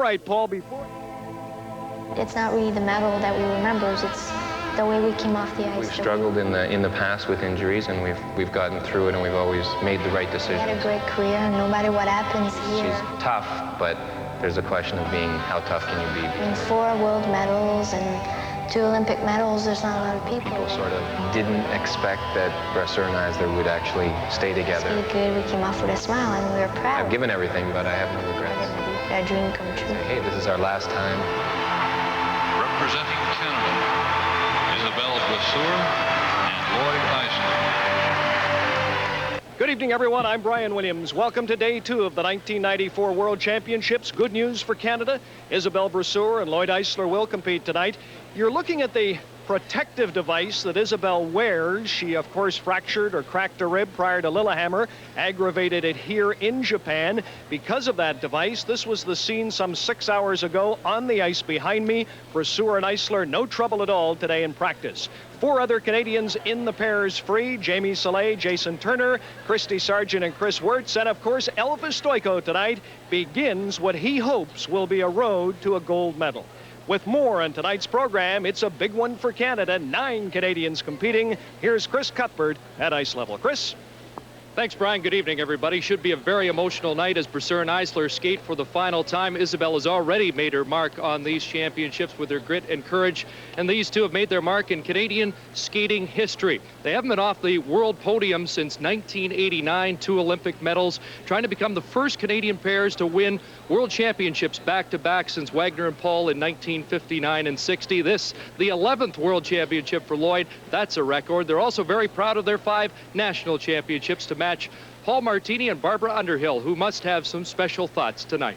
Right, Paul, before... It's not really the medal that we remember, it's the way we came off the ice. We've struggled in the past with injuries, and we've gotten through it, and we've always made the right decisions. She had a great career, and no matter what happens here. She's tough, but there's a question of being, how tough can you be? I mean, 4 world medals and 2 Olympic medals, there's not a lot of people. People sort of didn't expect that Brasseur and Eisler would actually stay together. It's really good. We came off with a smile, and we were proud. I've given everything, but I have no regrets. Our dream come true. Hey, this is our last time. Representing Canada, Isabelle Brasseur and Lloyd Eisler. Good evening, everyone. I'm Brian Williams. Welcome to day 2 of the 1994 World Championships. Good news for Canada. Isabelle Brasseur and Lloyd Eisler will compete tonight. You're looking at the protective device that Isabelle wears. She, of course, fractured or cracked a rib prior to Lillehammer, aggravated it here in Japan. Because of that device, this was the scene some 6 hours ago on the ice behind me. Brasseur and Eisler, no trouble at all today in practice. 4 other Canadians in the pairs free: Jamie Salé, Jason Turner, Kristy Sargeant, and Kris Wirtz. And of course, Elvis Stojko tonight begins what he hopes will be a road to a gold medal. With more on tonight's program, it's a big one for Canada. 9 Canadians competing. Here's Chris Cuthbert at ice level. Chris? Thanks, Brian. Good evening, everybody. Should be a very emotional night as Brasseur and Eisler skate for the final time. Isabelle has already made her mark on these championships with her grit and courage, and these two have made their mark in Canadian skating history. They haven't been off the world podium since 1989, 2 Olympic medals, trying to become the first Canadian pairs to win world championships back-to-back since Wagner and Paul in 1959 and 60. This, the 11th world championship for Lloyd. That's a record. They're also very proud of their 5 national championships to match Paul Martini and Barbara Underhill, who must have some special thoughts tonight.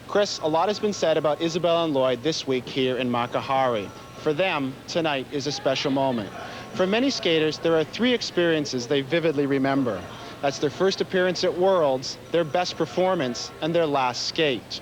Chris, a lot has been said about Isabelle and Lloyd this week here in Makahari. For them, tonight is a special moment. For many skaters, there are 3 experiences they vividly remember. That's their first appearance at Worlds, their best performance, and their last skate.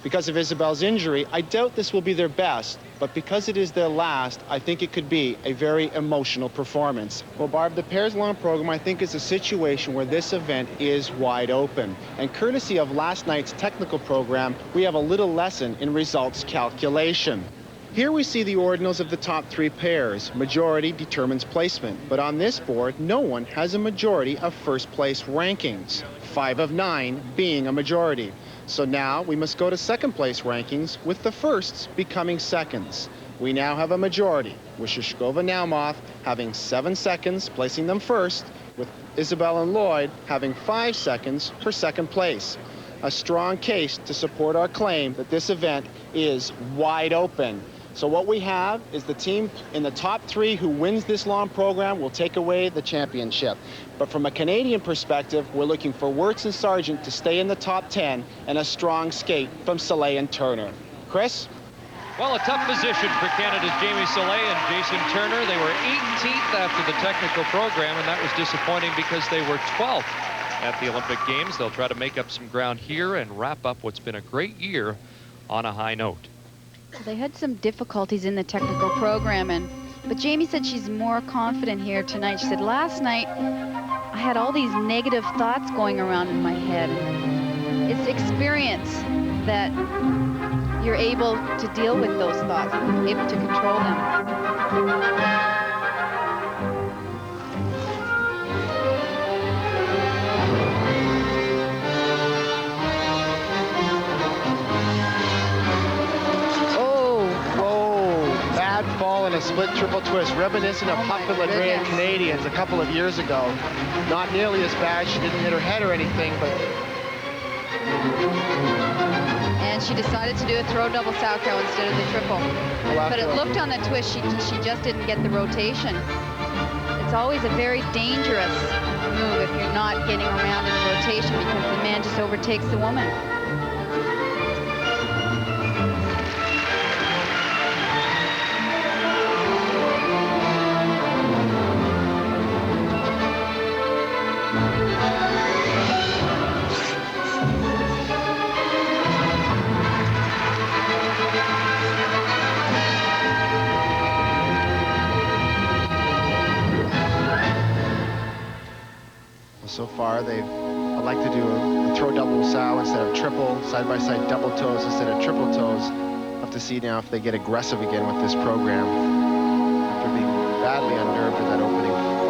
Because of Isabelle's injury, I doubt this will be their best, but because it is their last, I think it could be a very emotional performance. Well, Barb, the pairs long program, I think, is a situation where this event is wide open. And courtesy of last night's technical program, we have a little lesson in results calculation. Here we see the ordinals of the top 3 pairs. Majority determines placement, but on this board, no one has a majority of first place rankings, 5 of 9 being a majority. So now we must go to second place rankings, with the firsts becoming seconds. We now have a majority, with Shishkova Naumov having 7 seconds, placing them first, with Isabelle and Lloyd having 5 seconds for second place. A strong case to support our claim that this event is wide open. So what we have is the team in the top 3 who wins this long program will take away the championship. But from a Canadian perspective, we're looking for Wirtz and Sargeant to stay in the top 10 and a strong skate from Salé and Turner. Chris? Well, a tough position for Canada's Jamie Salé and Jason Turner. They were 18th after the technical program, and that was disappointing because they were 12th at the Olympic Games. They'll try to make up some ground here and wrap up what's been a great year on a high note. They had some difficulties in the technical program, but Jamie said she's more confident here tonight. She said, last night I had all these negative thoughts going around in my head. It's experience that you're able to deal with those thoughts, able to control them. Fall in a split triple twist, reminiscent of Huffman Landrea Canadians a couple of years ago. Not nearly as bad. She didn't hit her head or anything, but... And she decided to do a throw double Salchow instead of the triple. But it looked on the twist, she just didn't get the rotation. It's always a very dangerous move if you're not getting around in the rotation because the man just overtakes the woman. So far, they've like to do a throw double sow instead of triple, side-by-side double toes instead of triple toes. We'll have to see now if they get aggressive again with this program after being badly unnerved in that opening fall.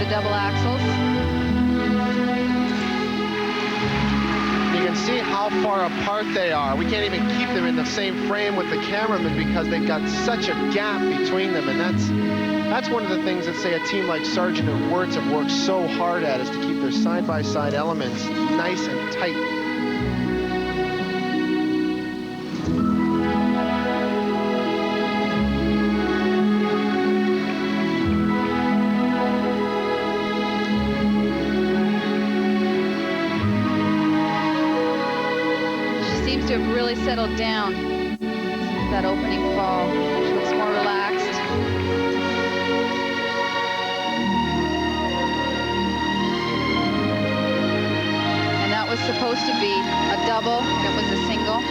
Double axles. You can see how far apart they are. We can't even keep them in the same frame with the cameraman because they've got such a gap between them, and that's one of the things that, say, a team like Sargeant and Wirtz have worked so hard at, is to keep their side-by-side elements nice and tight. To have really settled down that opening fall. She looks more relaxed. And that was supposed to be a double. It was a single.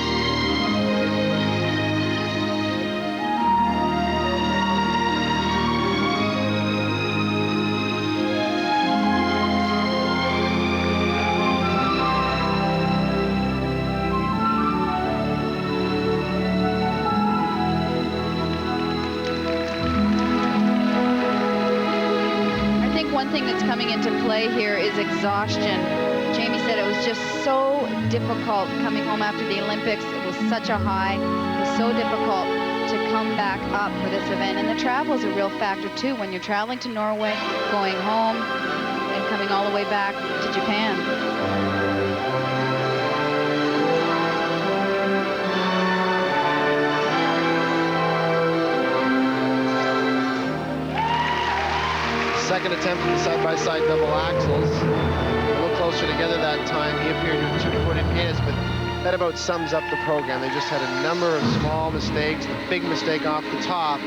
One thing that's coming into play here is exhaustion. Jamie said it was just so difficult coming home after the Olympics. It was such a high. It was so difficult to come back up for this event. And the travel is a real factor, too, when you're traveling to Norway, going home, and coming all the way back to Japan. Second attempt at the side-by-side double axles. A little closer together that time. He appeared to have put in his, but that about sums up the program. They just had a number of small mistakes, the big mistake off the top.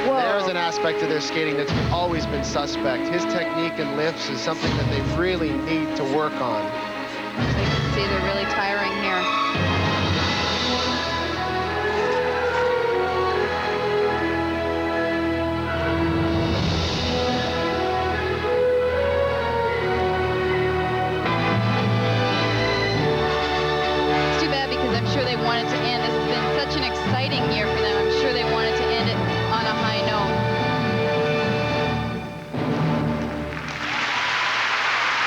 Whoa. There's an aspect to their skating that's always been suspect. His technique and lifts is something that they really need to work on. So you can see they're really tiring here. Wanted to end. This has been such an exciting year for them. I'm sure they wanted to end it on a high note.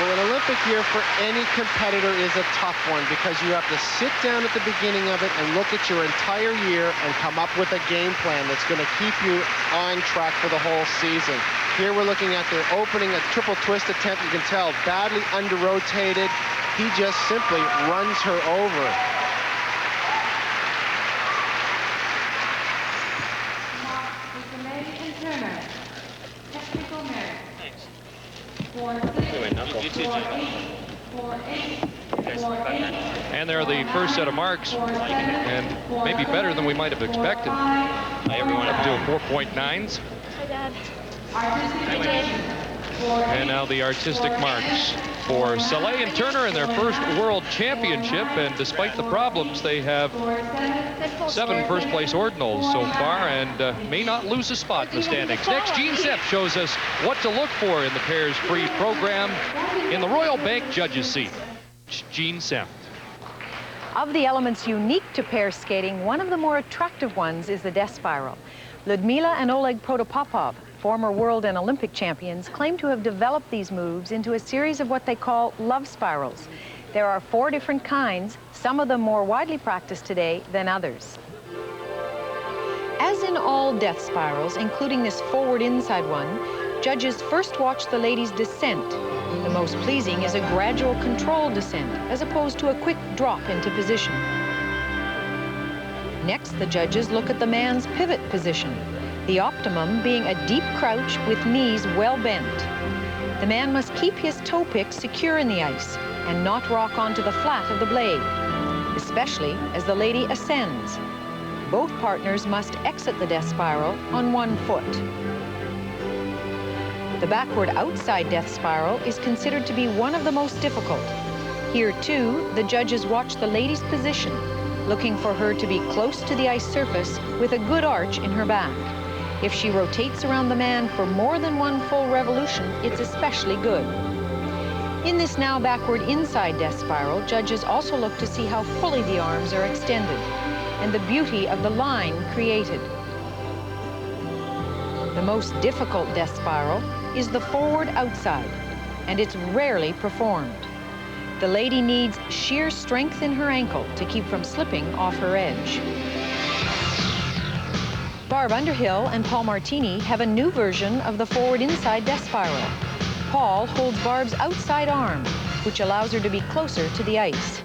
Well, an Olympic year for any competitor is a tough one because you have to sit down at the beginning of it and look at your entire year and come up with a game plan that's going to keep you on track for the whole season. Here we're looking at their opening, a triple twist attempt. You can tell, badly under-rotated. He just simply runs her over. And they're the first set of marks, and maybe better than we might have expected. Everyone up to 4.9s. Hi, Dad. And now the artistic marks for Salé and Turner in their first World Championship, and despite the problems, they have 7 first-place ordinals so far and may not lose a spot in the standings. Next, Gene Senft shows us what to look for in the pairs free program in the Royal Bank judges seat. Gene Senft. Of the elements unique to pair skating, one of the more attractive ones is the death spiral. Ludmila and Oleg Protopopov, former world and Olympic champions, claim to have developed these moves into a series of what they call love spirals. There are 4 different kinds, some of them more widely practiced today than others. As in all death spirals, including this forward inside one, judges first watch the lady's descent. The most pleasing is a gradual controlled descent, as opposed to a quick drop into position. Next, the judges look at the man's pivot position, the optimum being a deep crouch with knees well bent. The man must keep his toe pick secure in the ice and not rock onto the flat of the blade. especially as the lady ascends. Both partners must exit the death spiral on one foot. The backward outside death spiral is considered to be one of the most difficult. Here, too, the judges watch the lady's position, looking for her to be close to the ice surface with a good arch in her back. If she rotates around the man for more than one full revolution, it's especially good. In this now backward inside death spiral, judges also look to see how fully the arms are extended and the beauty of the line created. The most difficult death spiral is the forward outside, and it's rarely performed. The lady needs sheer strength in her ankle to keep from slipping off her edge. Barb Underhill and Paul Martini have a new version of the forward inside death spiral. Paul holds Barb's outside arm, which allows her to be closer to the ice.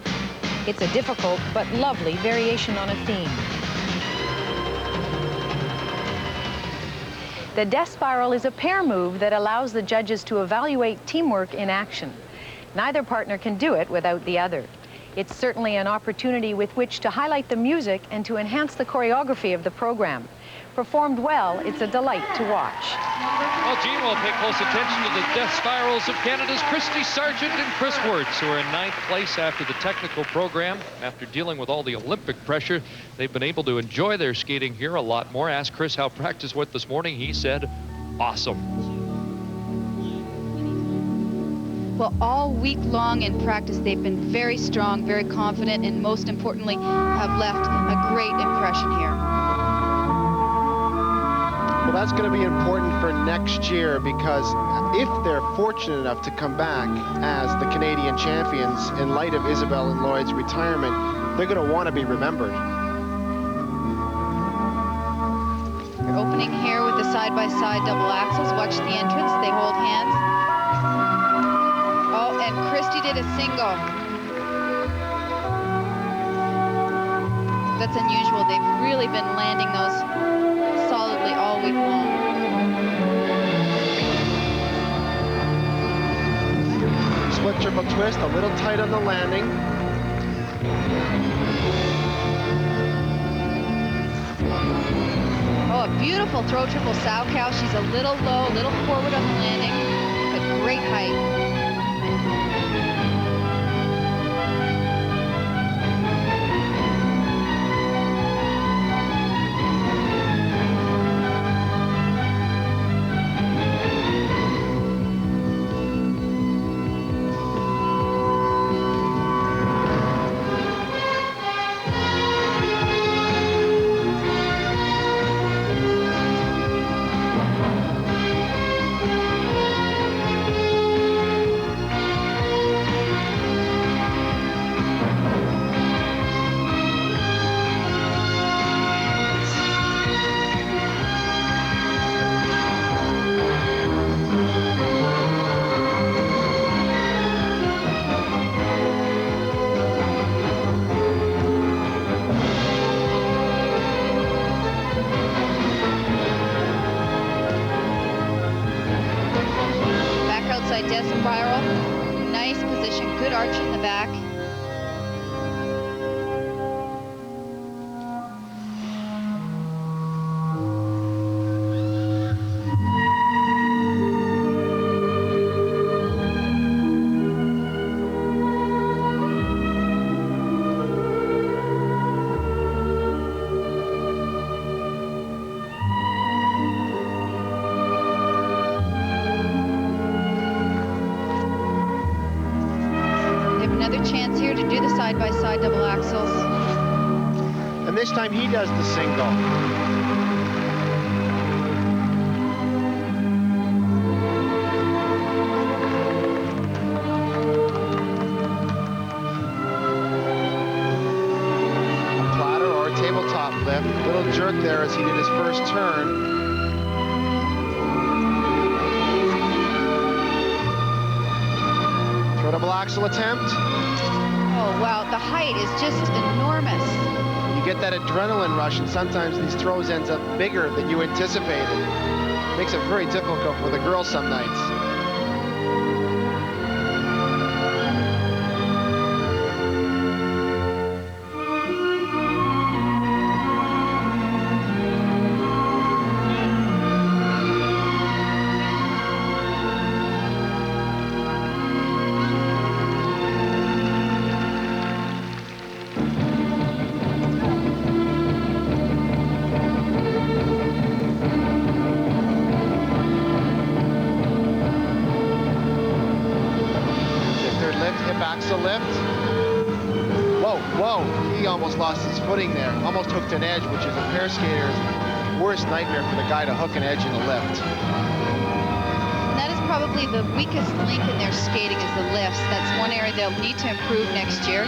It's a difficult but lovely variation on a theme. The death spiral is a pair move that allows the judges to evaluate teamwork in action. Neither partner can do it without the other. It's certainly an opportunity with which to highlight the music and to enhance the choreography of the program. Performed well, it's a delight to watch. Well, Gene, we'll pay close attention to the death spirals of Canada's Kristy Sargeant and Kris Wirtz, who are in 9th place after the technical program. After dealing with all the Olympic pressure, they've been able to enjoy their skating here a lot more. Asked Kris how practice went this morning. He said, awesome. Well, all week long in practice, they've been very strong, very confident, and most importantly, have left a great impression here. Well, that's going to be important for next year, because if they're fortunate enough to come back as the Canadian champions in light of Isabelle and Lloyd's retirement, they're going to want to be remembered. They're opening here with the side-by-side double axels. Watch the entrance. They hold hands. Oh, and Kristy did a single. That's unusual. They've really been landing those solidly all week long. Split triple twist, a little tight on the landing. Oh, a beautiful throw triple sow cow. She's a little low, a little forward on the landing, but great height. Death spiral, nice position, good arch in the back. Chance here to do the side-by-side double axels. And this time he does the single. A platter or a tabletop lift. Little jerk there as he did his first turn. Double axel attempt. Oh, wow, the height is just enormous. You get that adrenaline rush, and sometimes these throws ends up bigger than you anticipated. Makes it very difficult for the girls some nights. lift. Whoa, whoa, he almost lost his footing there. Almost hooked an edge, which is a pair skater's worst nightmare for the guy to hook an edge in a lift. And that is probably the weakest link in their skating is the lifts. That's one area they'll need to improve next year.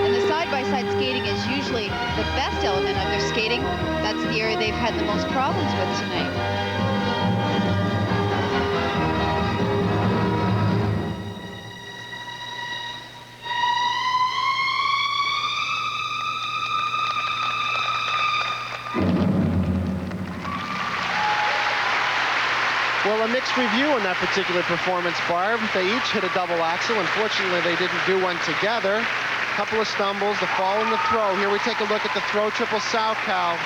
And the side-by-side skating is usually the best element of their skating. That's the area they've had the most problems with tonight. Well, a mixed review on that particular performance, Barb. They each hit a double axel. Unfortunately, they didn't do one together. A couple of stumbles, the fall and the throw. Here we take a look at the throw triple Salchow.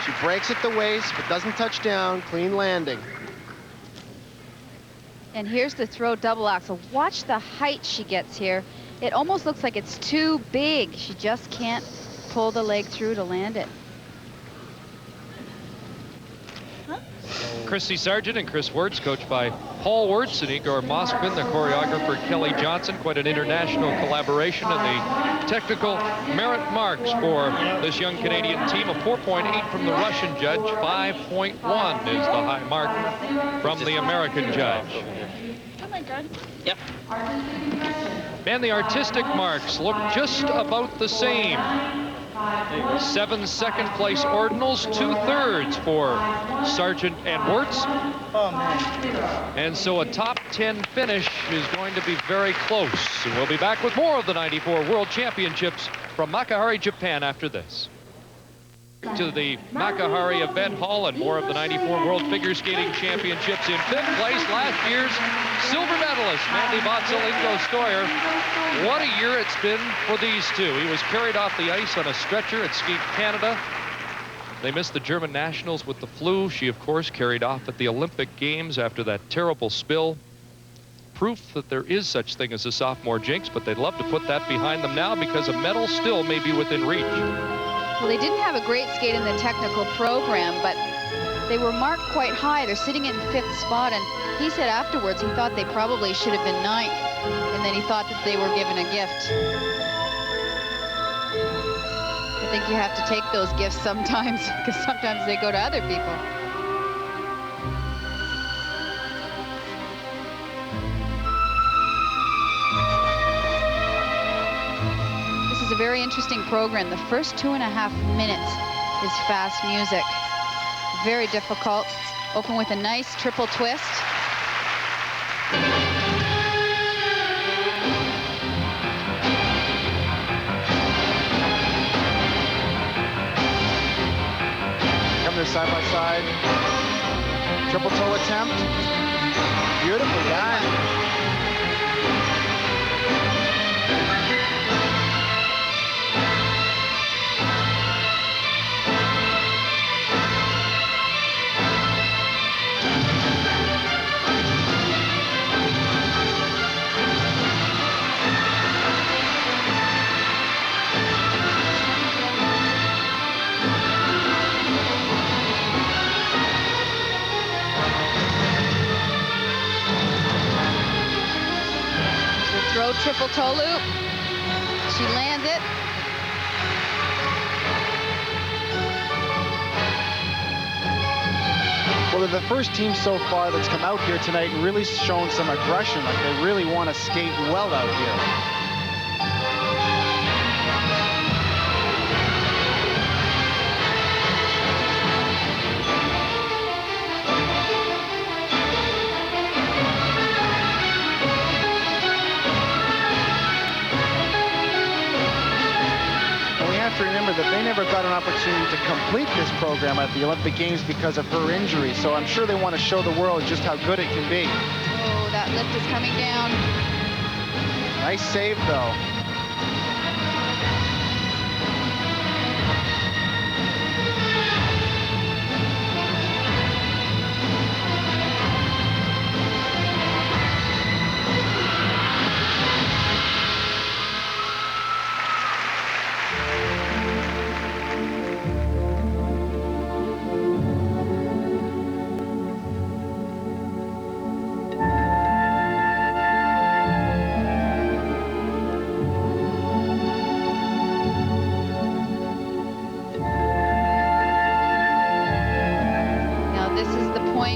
She breaks at the waist, but doesn't touch down. Clean landing. And here's the throw double axel. Watch the height she gets here. It almost looks like it's too big. She just can't pull the leg through to land it. Kristy Sargeant and Kris Wirtz, coached by Paul Wirtz and Igor Moskvin, the choreographer Kelly Johnson. Quite an international collaboration, and the technical merit marks for this young Canadian team. A 4.8 from the Russian judge, 5.1 is the high mark from the American judge. Oh my God. Yep. And the artistic marks look just about the same. 7 second-place ordinals, 2/3 for Sargeant and Wirtz. Oh, man. And so a top 10 finish is going to be very close. And we'll be back with more of the 94 World Championships from Makuhari, Japan after this. To the Makuhari event hall and more of the 94 World Figure Skating Championships. In 5th place, last year's silver medalist, Mandy, Wötzel, Ingo Steuer. What a year it's been for these two. He was carried off the ice on a stretcher at Skate Canada. They missed the German nationals with the flu. She, of course, carried off at the Olympic Games after that terrible spill. Proof that there is such thing as a sophomore jinx, but they'd love to put that behind them now because a medal still may be within reach. Well, they didn't have a great skate in the technical program, but they were marked quite high. They're sitting in 5th spot, and he said afterwards he thought they probably should have been 9th, and then he thought that they were given a gift. I think you have to take those gifts sometimes, because sometimes they go to other people. This is a very interesting program. The first 2.5 minutes is fast music. Very difficult. Open with a nice triple twist. Come there side by side. Triple toe attempt. Beautifully done. Triple toe loop. She lands it. Well, they're the first team so far that's come out here tonight and really shown some aggression. Like they really want to skate well out here. Remember that they never got an opportunity to complete this program at the Olympic Games because of her injury. So I'm sure they want to show the world just how good it can be. Oh, that lift is coming down. Nice save, though.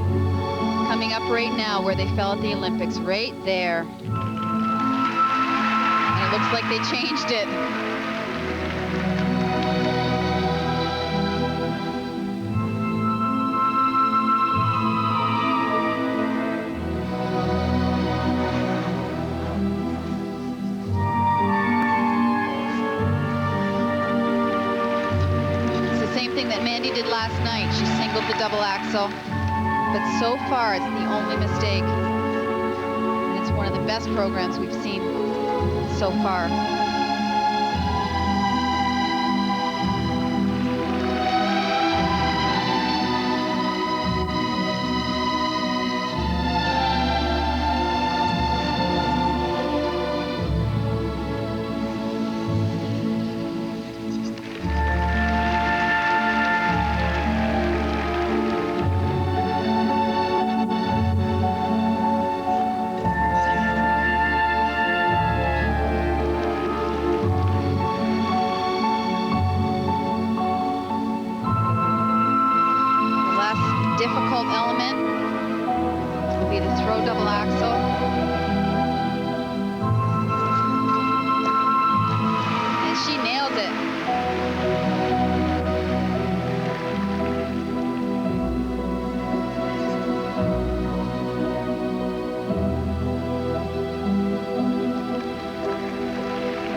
point coming up right now where they fell at the Olympics, right there. And it looks like they changed it. That Mandy did last night. She singled the double axel, but so far it's the only mistake. And it's one of the best programs we've seen so far.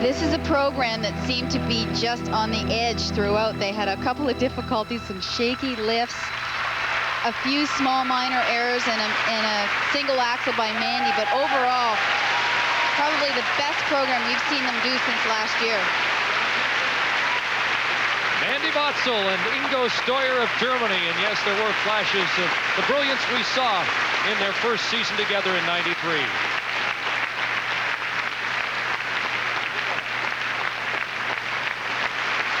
This is a program that seemed to be just on the edge throughout. They had a couple of difficulties, some shaky lifts, a few small minor errors, and a single axel by Mandy, but overall, probably the best program we've seen them do since last year. Mandy Wötzel and Ingo Steuer of Germany, and yes, there were flashes of the brilliance we saw in their first season together in '93.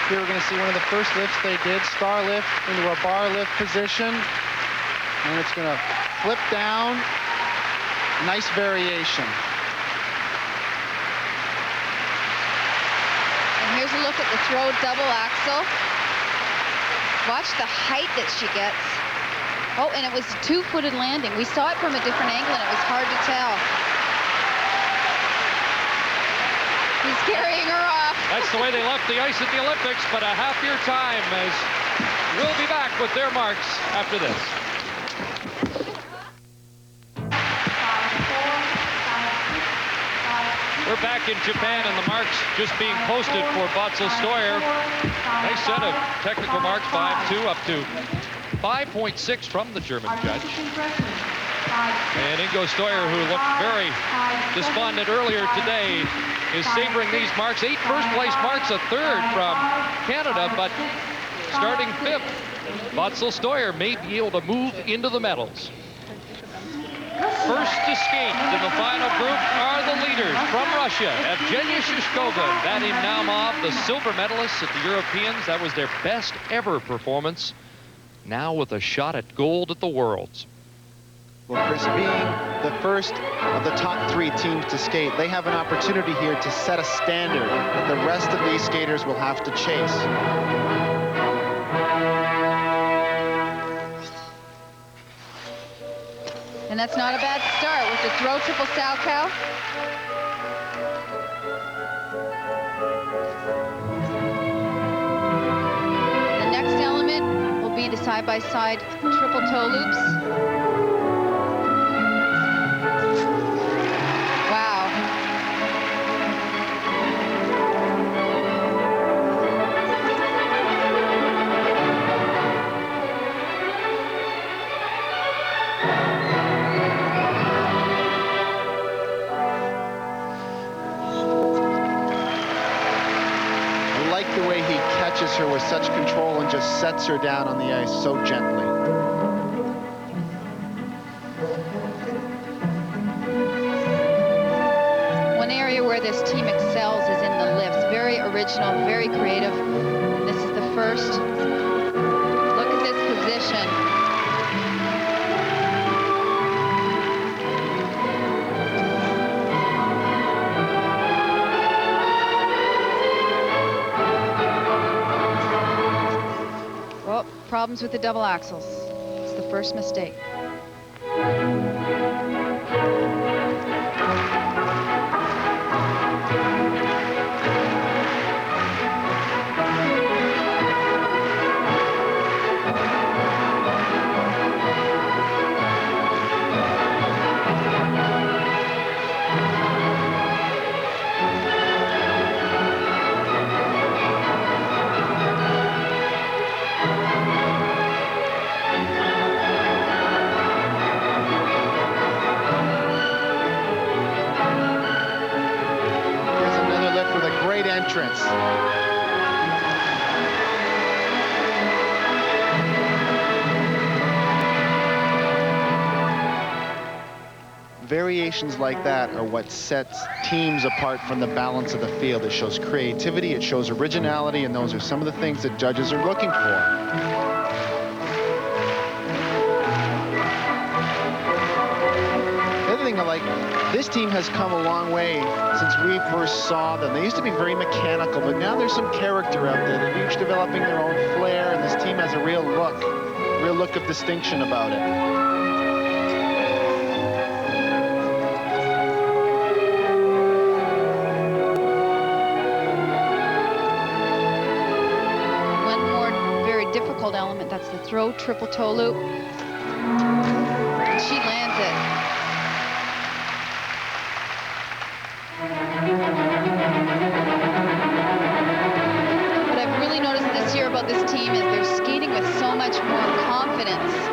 Here we're going to see one of the first lifts they did, star lift into a bar lift position, and it's going to flip down. Nice variation. And here's a look at the throw double axel. Watch the height that she gets. Oh, and it was a two-footed landing. We saw it from a different angle, and it was hard to tell. He's carrying her off. That's the way they left the ice at the Olympics, but a happier time, as we'll be back with their marks after this. We're back in Japan, and the marks just being posted for Wötzel Steuer. Nice set of technical marks, 5.2 up to 5.6 from the German judge. And Ingo Steuer, who looked very despondent earlier today, is savoring these marks. 8 first-place marks, a third from Canada, but starting 5th, Wötzel Steuer may be able to move into the medals. First to skate in the final group are the leaders from Russia, Evgenia Shishkova and Vadim Naumov, the silver medalists at the Europeans. That was their best ever performance, now with a shot at gold at the Worlds. Well, Kris, being the first of the top 3 teams to skate, they have an opportunity here to set a standard that the rest of these skaters will have to chase. And that's not a bad start with the throw triple Salchow. The next element will be the side-by-side triple toe loops. Her with such control and just sets her down on the ice so gently. One area where this team excels is in the lifts. Very original, very creative. And this is the first. Look at this position. Problems with the double axles. It's the first mistake. Entrance. Variations like that are what sets teams apart from the balance of the field. It shows creativity, it shows originality, and those are some of the things that judges are looking for. Like, this team has come a long way since we first saw them. They used to be very mechanical, but now there's some character out there. They're each developing their own flair, and this team has a real look of distinction about it. One more very difficult element, that's the throw triple toe loop. And she lands it. About this team is they're skating with so much more confidence.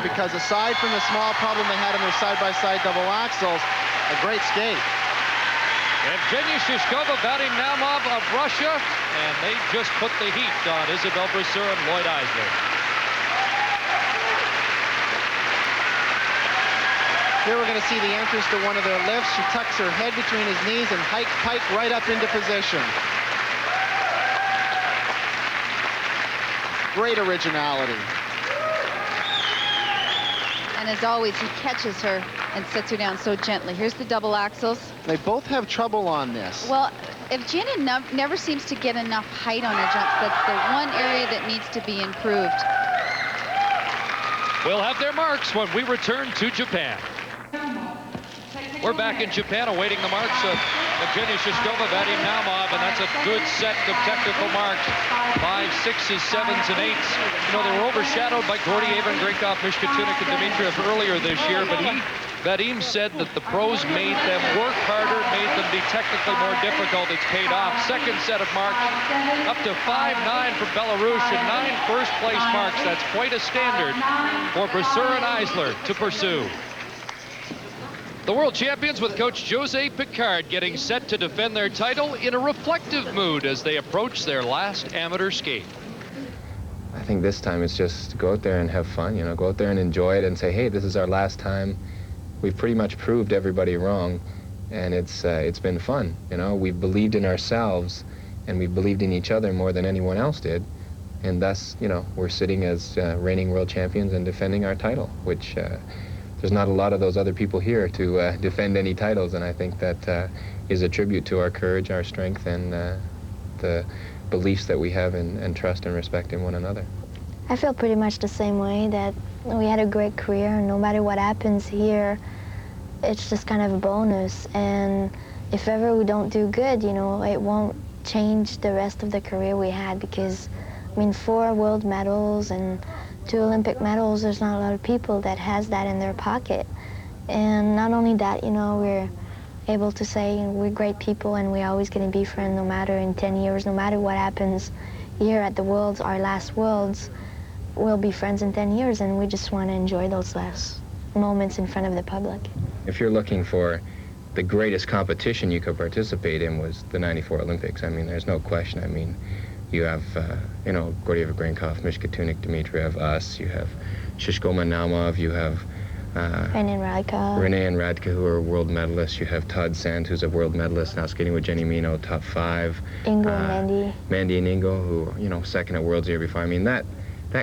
Because aside from the small problem they had in their side-by-side double axles, a great skate. Evgenia Shishkova, Vadim Naumov of Russia, and they just put the heat on Isabelle Brasseur and Lloyd Eisler. Here we're going to see the entrance to one of their lifts. She tucks her head between his knees and pike right up into position. Great originality. And as always, he catches her and sets her down so gently. Here's the double axles. They both have trouble on this. Well, Evgenia never seems to get enough height on her jumps. That's the one area that needs to be improved. We'll have their marks when we return to Japan. We're back in Japan awaiting the marks of Evgenia Shishkova, Vadim Naumov, and that's a good set of technical marks. 5s, 6s, 7s, and 8s. You know, they were overshadowed by Gordeeva, Grinkov, Mishkatunik, and Dimitriev earlier this year, but Vadim said that the pros made them work harder, made them be technically more difficult. It's paid off. Second set of marks, up to 5-9 for Belarus, and 9 first-place marks. That's quite a standard for Brasseur and Eisler to pursue. The world champions with coach Jose Picard getting set to defend their title in a reflective mood as they approach their last amateur skate. I think this time it's just to go out there and have fun, you know, go out there and enjoy it and say, hey, this is our last time. We've pretty much proved everybody wrong, and it's been fun. You know, we've believed in ourselves and we've believed in each other more than anyone else did. And thus, you know, we're sitting as reigning world champions and defending our title, which there's not a lot of those other people here to defend any titles, and I think that is a tribute to our courage, our strength, and the beliefs that we have and trust and respect in one another. I feel pretty much the same way, that we had a great career. No matter what happens here, it's just kind of a bonus. And if ever we don't do good, you know, it won't change the rest of the career we had, because, I mean, 4 world medals and 2 Olympic medals, there's not a lot of people that has that in their pocket. And not only that, you know, we're able to say we're great people and we're always going to be friends no matter in 10 years, no matter what happens here at the Worlds, our last Worlds, we'll be friends in 10 years, and we just want to enjoy those last moments in front of the public. If you're looking for the greatest competition you could participate in, was the '94 Olympics. I mean, there's no question. I mean, you have, you know, Gordieva, Grinkov, Mishka Tunik, Dmitriev, us, you have Shishkova, Naumov, you have Renee and Radka, who are world medalists. You have Todd Sand, who's a world medalist, now skating with Jenny Mino, top 5. Ingo and Mandy. Mandy and Ingo, who, you know, second at Worlds the year before. I mean, that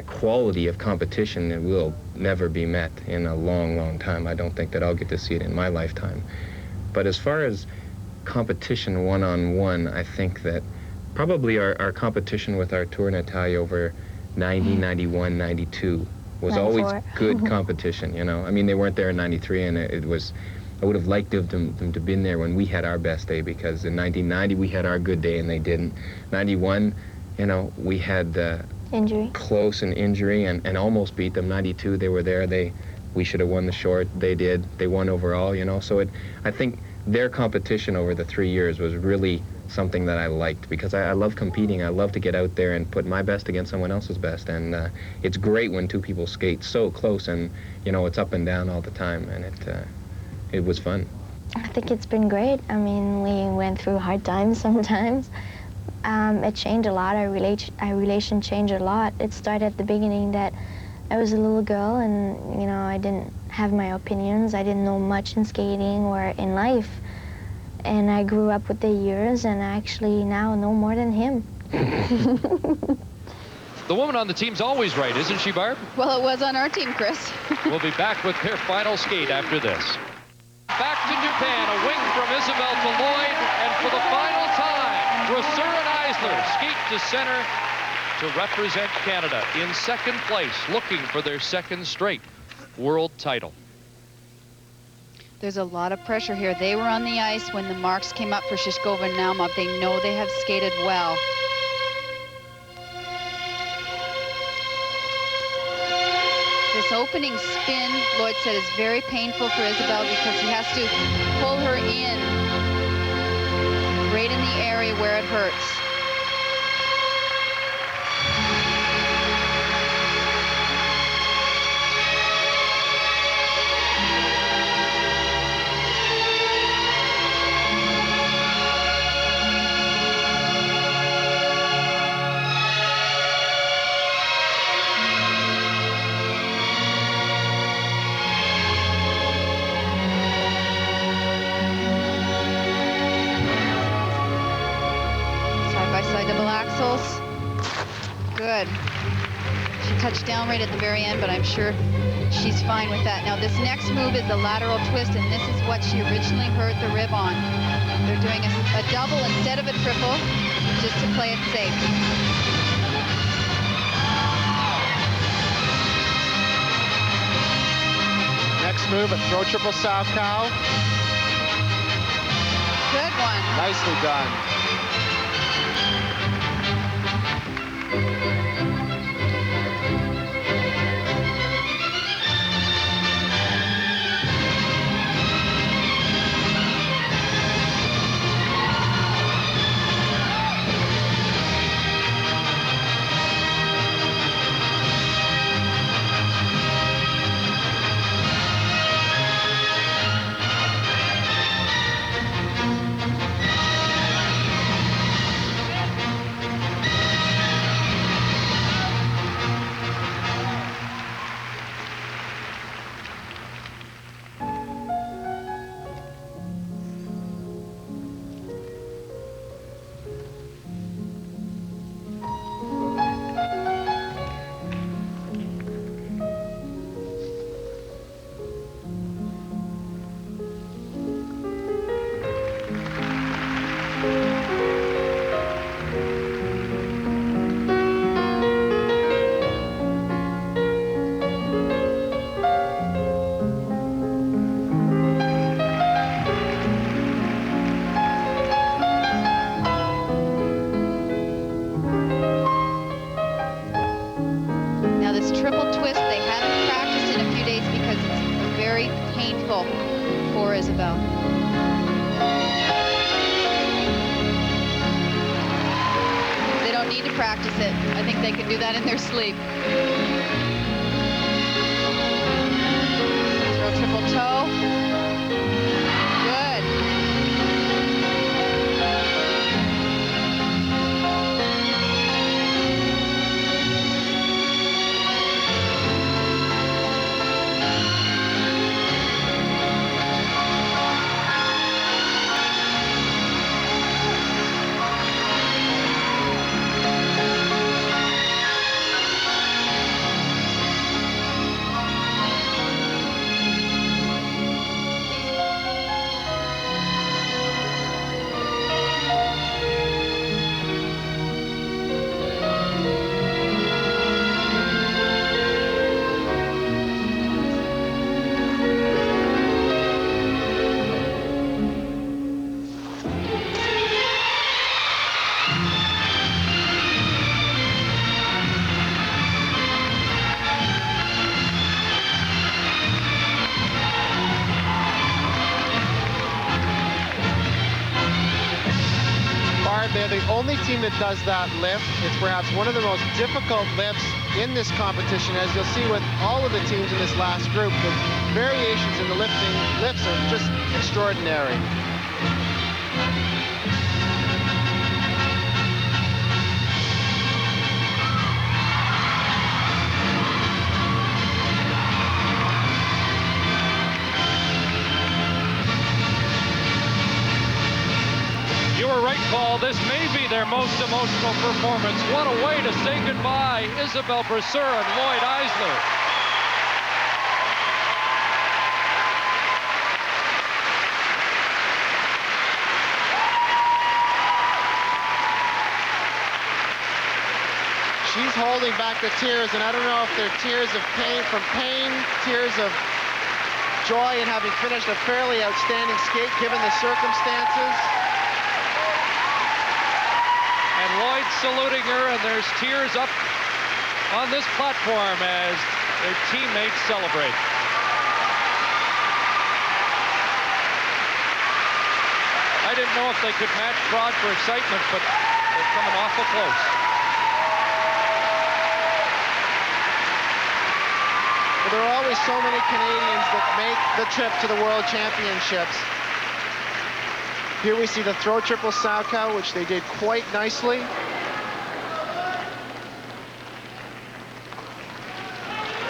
quality of competition, it will never be met in a long, long time. I don't think that I'll get to see it in my lifetime. But as far as competition one-on-one, I think that probably our competition with Artur and Natalia over 90, 91, 92 was 94. always good competition, you know. I mean, they weren't there in 93, and it was, I would have liked them to have been there when we had our best day, because in 1990 we had our good day and they didn't. 91, you know, we had injury. Close and injury and almost beat them. 92, they were there. We should have won the short. They did. They won overall, you know. So I think their competition over the 3 years was really something that I liked, because I love competing. I love to get out there and put my best against someone else's best, and it's great when 2 people skate so close, and you know, it's up and down all the time, and it was fun. I think it's been great. I mean, we went through hard times sometimes. It changed a lot. Our relation changed a lot. It started at the beginning that I was a little girl, and you know, I didn't have my opinions. I didn't know much in skating or in life. And I grew up with the years, and I actually now know more than him. The woman on the team's always right, isn't she, Barb? Well, it was on our team, Kris. We'll be back with their final skate after this. Back to Japan, a wing from Isabelle to Lloyd, and for the final time, Brasseur and Eisler skate to center to represent Canada in second place, looking for their second straight world title. There's a lot of pressure here. They were on the ice when the marks came up for Shishkova and Naumov. They know they have skated well. This opening spin, Lloyd said, is very painful for Isabelle, because he has to pull her in right in the area where it hurts. Good. She touched down right at the very end, but I'm sure she's fine with that. Now, this next move is the lateral twist, and this is what she originally hurt the rib on. They're doing a double instead of a triple, just to play it safe. Next move, a throw triple south cow. Good one. Nicely done. practice it. I think they can do that in their sleep. Throw triple toe. Good. They're the only team that does that lift. It's perhaps one of the most difficult lifts in this competition, as you'll see with all of the teams in this last group. The variations in the lifts are just extraordinary. Right call. This may be their most emotional performance. What a way to say goodbye, Isabelle Brasseur and Lloyd Eisler. She's holding back the tears, and I don't know if they're tears of pain, tears of joy in having finished a fairly outstanding skate given the circumstances. Lloyd saluting her, and there's tears up on this platform as their teammates celebrate. I didn't know if they could match Prague for excitement, but they're coming awful close. Well, there are always so many Canadians that make the trip to the World Championships. Here we see the throw triple Salchow, which they did quite nicely.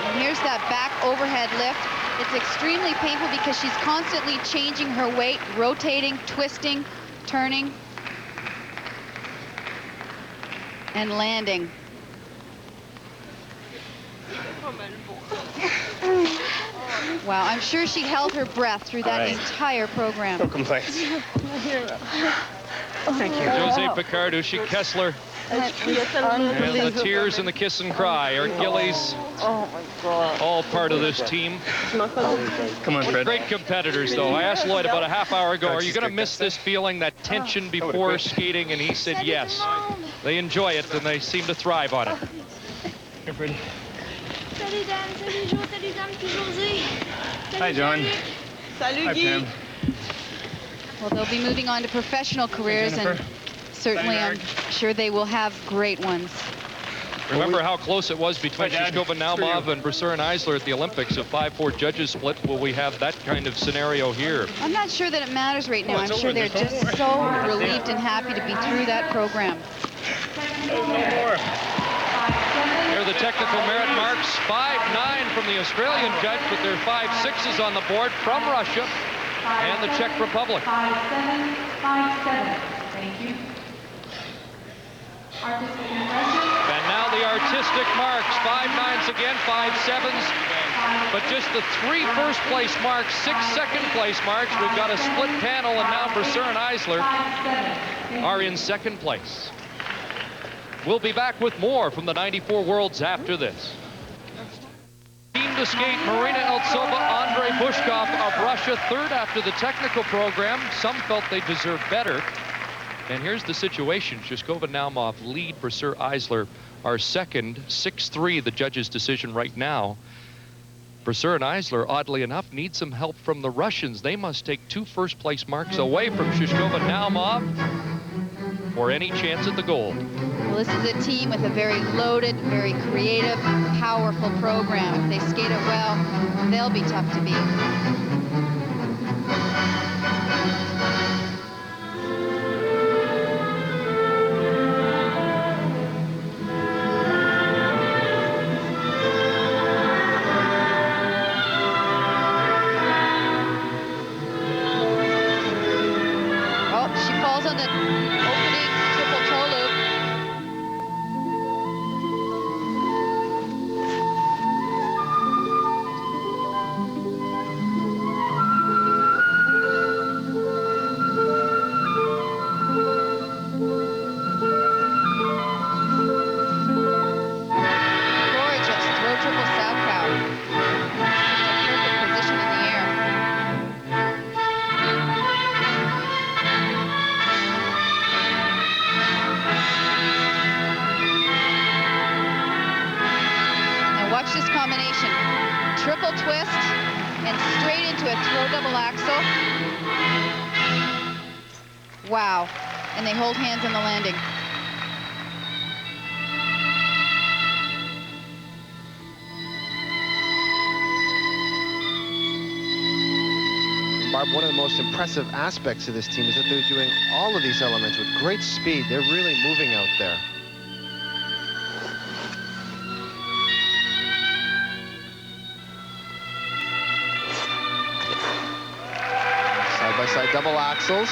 And here's that back overhead lift. It's extremely painful because she's constantly changing her weight, rotating, twisting, turning, and landing. Wow, I'm sure she held her breath through that entire program. No complaints. Thank you. Jose Picard, Ushi Kessler. And the tears and the kiss and cry. Art Gillies. Oh my God. All part of this team. Come on, Fred. Great competiters, though. I asked Lloyd about a half hour ago, are you going to miss this feeling, that tension before skating? And he said yes. They enjoy it, and they seem to thrive on it. Here, Freddie. Salut Dan, salut Jo, salut Dan, puis José. Hi, John. Salut Hi, Guy. Pam. Well, they'll be moving on to professional careers, and certainly I'm sure they will have great ones. Remember how close it was between Shishkova, Naumov, and Brasseur and Eisler at the Olympics. A 5-4 judges split. Will we have that kind of scenario here? I'm not sure that it matters right now. I'm sure they're just so relieved and happy to be through that program. No more. Here are the technical merit marks. 5-9 from the Australian judge, but there are 5-6s on the board from Russia and the Czech Republic. 5-7, 5-7. Thank you. Artistic impression. And now the artistic marks. 5-9s again, 5-7s. But just the 3 first-place marks, 6 second-place marks. We've got a split panel, and now Brasseur and Eisler are in second place. We'll be back with more from the 94 Worlds after this. Team to skate, Marina, Eltsova, Andrei, Bushkov of Russia, third after the technical program. Some felt they deserved better. And here's the situation. Shishkova, Naumov lead. Brasseur, Eisler are second. 6-3, the judge's decision right now. Brasseur and Eisler, oddly enough, need some help from the Russians. They must take 2 first-place marks away from Shishkova, Naumov for any chance at the gold. Well, Well, this is a team with a very loaded, very creative, powerful program. If they skate it well, they'll be tough to beat. Wow, and they hold hands on the landing. Barb, one of the most impressive aspects of this team is that they're doing all of these elements with great speed. They're really moving out there. Side-by-side double axles.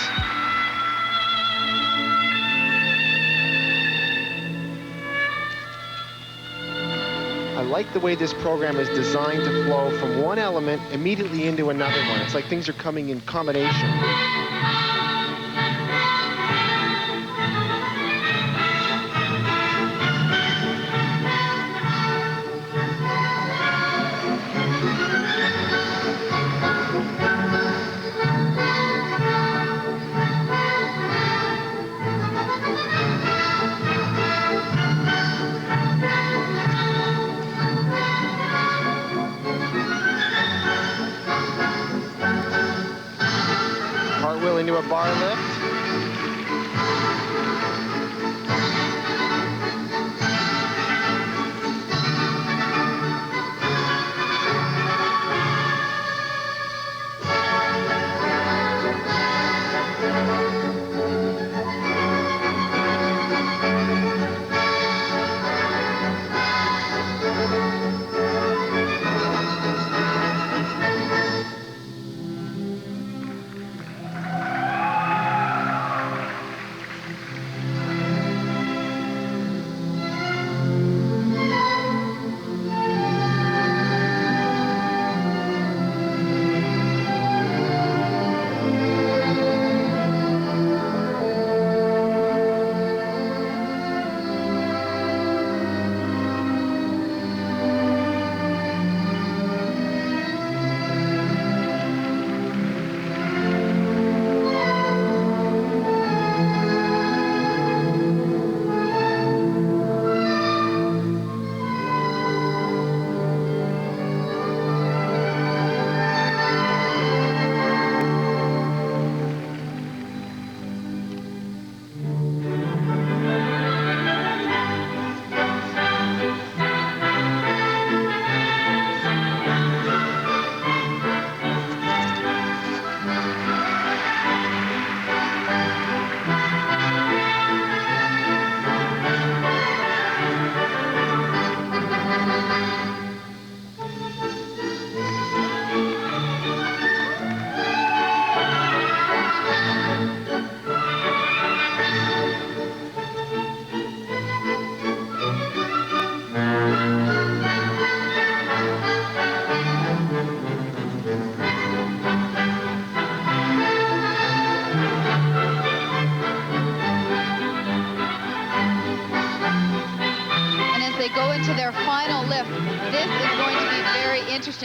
I like the way this program is designed to flow from one element immediately into another one. It's like things are coming in combination. Into a bar lift.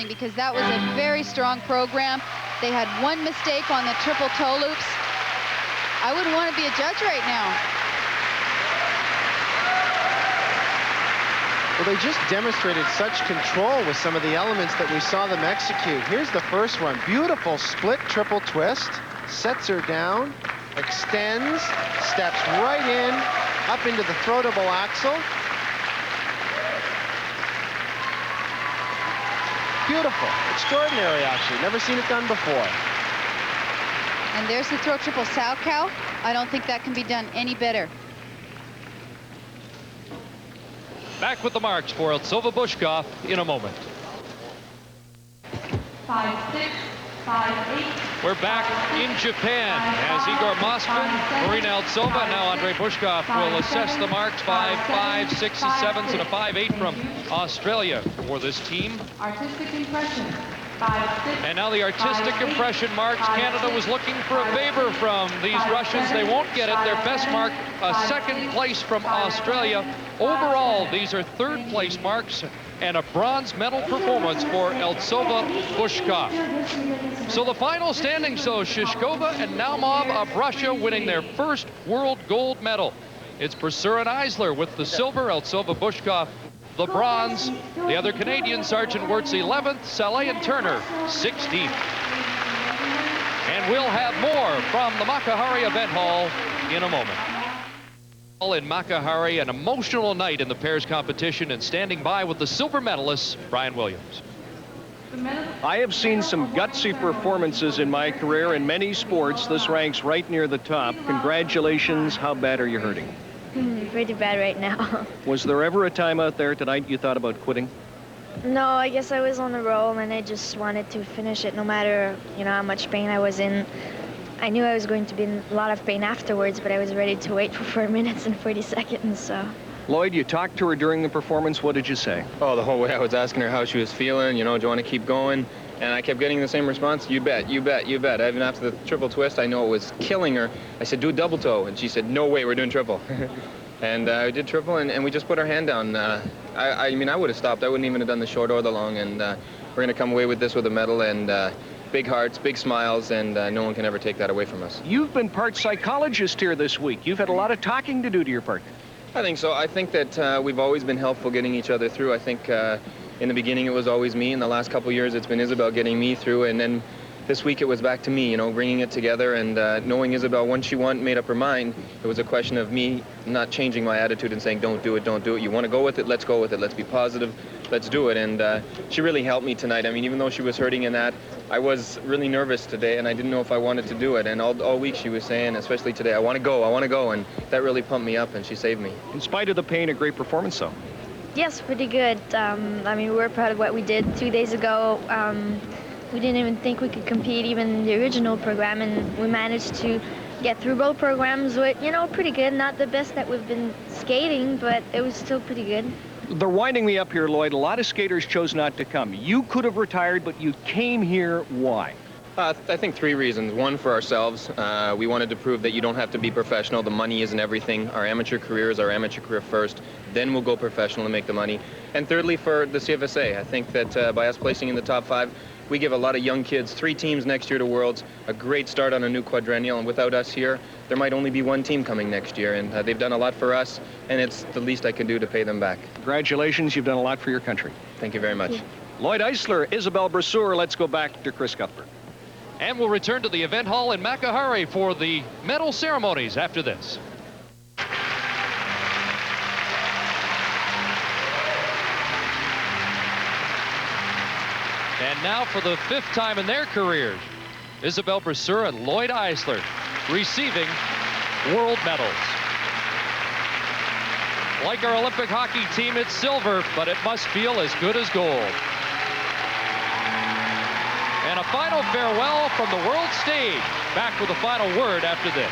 Because that was a very strong program. They had one mistake on the triple toe loops. I wouldn't want to be a judge right now. Well, they just demonstrated such control with some of the elements that we saw them execute. Here's the first one. Beautiful split triple twist. Sets her down, extends, steps right in, up into the throw-double axel. Beautiful, extraordinary actually, never seen it done before. And there's the throw triple Salchow. I don't think that can be done any better. Back with the marks for Eltsova Bushkov in a moment. 5-6, 5-8. We're back in Japan as Igor Moskvin, Marina Eltsova, now Andrei Bushkov will assess the marks. 5-5, 6s, 7s, and a 5-8 from Australia for this team. Artistic impression. 5-6. And now the artistic impression marks. Canada was looking for a favor from these Russians. They won't get it. Their best mark, a second place from Australia. Overall, these are third place marks and a bronze medal performance for Eltsova Bushkov. So the final standings, so Shishkova and Naumov of Russia winning their first world gold medal. It's Brasseur and Eisler with the silver, Eltsova Bushkov the bronze. The other Canadians, Sergeant Wötzel 11th, Salé and Turner 16th. And we'll have more from the Makahari Event Hall in a moment. In Makahari, an emotional night in the pairs competition, and standing by with the silver medalist, Brian Williams. I have seen some gutsy performances in my career in many sports. This ranks right near the top. Congratulations. How bad are you hurting? Pretty bad right now. Was there ever a time out there tonight you thought about quitting? No, I guess I was on a roll and I just wanted to finish it no matter, how much pain I was in. I knew I was going to be in a lot of pain afterwards, but I was ready to wait for 4 minutes and 40 seconds, so. Lloyd, you talked to her during the performance. What did you say? Oh, the whole way I was asking her how she was feeling, do you want to keep going? And I kept getting the same response, you bet, you bet, you bet. Even after the triple twist, I know it was killing her. I said, do a double toe. And she said, no way, we're doing triple. And I did triple, and we just put our hand down. I mean, I would have stopped. I wouldn't even have done the short or the long. And we're going to come away with this with a medal, and big hearts, big smiles, and no one can ever take that away from us. You've been part psychologist here this week. You've had a lot of talking to do to your partner. I think so. I think that we've always been helpful getting each other through. I think in the beginning it was always me. In the last couple of years it's been Isabelle getting me through, and then this week it was back to me, bringing it together, and knowing Isabelle, once she made up her mind, it was a question of me not changing my attitude and saying, don't do it, don't do it. You want to go with it, let's go with it. Let's be positive, let's do it. And she really helped me tonight. I mean, even though she was hurting in that, I was really nervous today, and I didn't know if I wanted to do it. And all week she was saying, especially today, I want to go, and that really pumped me up, and she saved me. In spite of the pain, a great performance, though. Yes, pretty good. I mean, we were proud of what we did 2 days ago. We didn't even think we could compete even in the original program, and we managed to get through both programs with, pretty good. Not the best that we've been skating, but it was still pretty good. They're winding me up here, Lloyd. A lot of skaters chose not to come. You could have retired, but you came here. Why? I think 3 reasons. One, for ourselves. We wanted to prove that you don't have to be professional. The money isn't everything. Our amateur career is our amateur career first. Then we'll go professional and make the money. And thirdly, for the CFSA. I think that by us placing in the top 5, we give a lot of young kids 3 teams next year to Worlds, a great start on a new quadrennial, and without us here, there might only be 1 team coming next year, and they've done a lot for us, and it's the least I can do to pay them back. Congratulations, you've done a lot for your country. Thank you very much. Yeah. Lloyd Eisler, Isabelle Brasseur. Let's go back to Kris Cuthbert. And we'll return to the event hall in Makahari for the medal ceremonies after this. And now for the 5th time in their careers, Isabelle Brasseur and Lloyd Eisler receiving world medals. Like our Olympic hockey team, it's silver, but it must feel as good as gold. And a final farewell from the world stage. Back with a final word after this.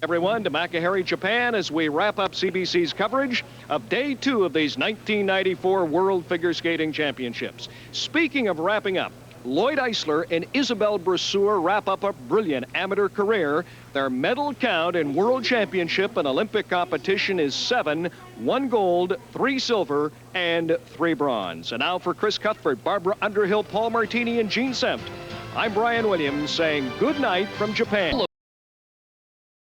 Everyone to Makahari, Japan, as we wrap up CBC's coverage of Day 2 of these 1994 World Figure Skating Championships. Speaking of wrapping up, Lloyd Eisler and Isabelle Brasseur wrap up a brilliant amateur career. Their medal count in World Championship and Olympic competition is 7, 1 gold, 3 silver, and 3 bronze. And now for Kris Cuthbert, Barbara Underhill, Paul Martini, and Gene Senft, I'm Brian Williams saying good night from Japan.